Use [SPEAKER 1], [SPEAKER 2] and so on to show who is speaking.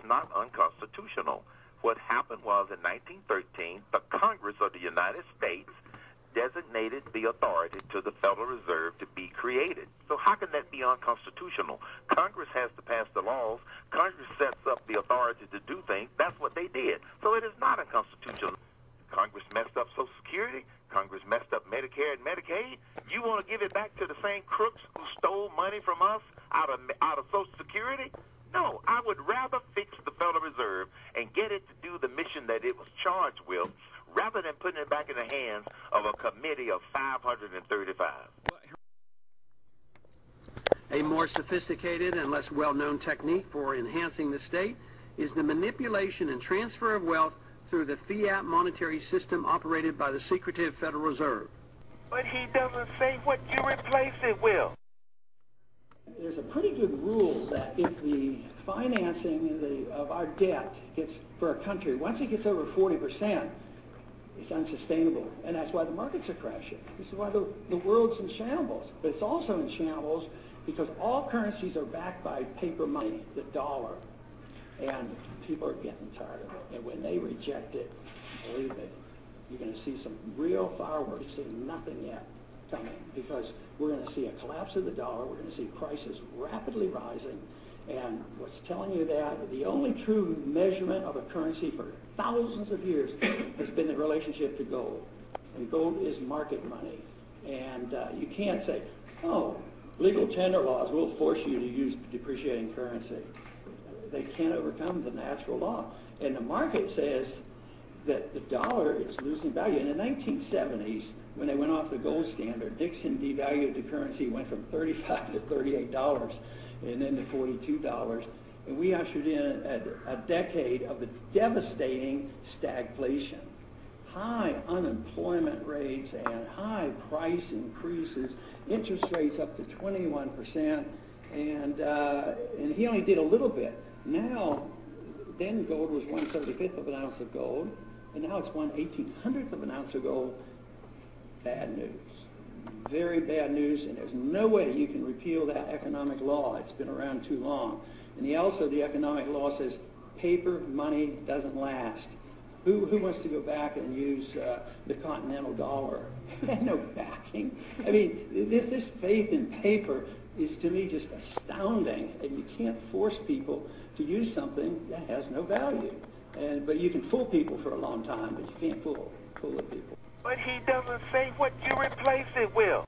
[SPEAKER 1] not unconstitutional. What happened was in 1913, the Congress of the United States designated the authority to the Federal Reserve to be created. So how can that be unconstitutional? Congress has to pass the laws. Congress sets up the authority to do things. That's what they did. So it is not unconstitutional. Congress messed up Social Security. Congress messed up Medicare and Medicaid. You want to give it back to the same crooks who stole money from us out of Social Security? No, I would rather fix the Federal Reserve and get it to do the mission that it was charged with rather than putting it back in the hands of a committee of 535.
[SPEAKER 2] A more sophisticated and less well-known technique for enhancing the state is the manipulation and transfer of wealth through the fiat monetary system operated by the secretive Federal Reserve.
[SPEAKER 1] But he doesn't say what you replace it with.
[SPEAKER 3] There's a pretty good rule that if the financing of our debt gets, for a country, once it gets over 40%, it's unsustainable. And that's why the markets are crashing. This is why the world's in shambles. But it's also in shambles because all currencies are backed by paper money, the dollar. And people are getting tired of it. And when they reject it, believe me, you're going to see some real fireworks. You've seen nothing yet coming because we're going to see a collapse of the dollar. We're going to see prices rapidly rising. And what's telling you that the only true measurement of a currency for thousands of years has been the relationship to gold. And gold is market money. And you can't say, oh, legal tender laws will force you to use depreciating currency. They can't overcome the natural law. And the market says that the dollar is losing value. In the 1970s, when they went off the gold standard, Nixon devalued the currency, went from $35 to $38, and then to $42. And we ushered in a decade of a devastating stagflation. High unemployment rates and high price increases, interest rates up to 21%, and he only did a little bit. Now, then gold was 1/35 of an ounce of gold, and now it's 1/1800th of an ounce of gold. Bad news. Very bad news, and there's no way you can repeal that economic law. It's been around too long. And the economic law says paper money doesn't last. Who wants to go back and use the continental dollar? It had no backing. I mean, this faith in paper is to me just astounding, and you can't force people to use something that has no value. But you can fool people for a long time, but you can't fool the people.
[SPEAKER 1] But he doesn't say what you replace it with.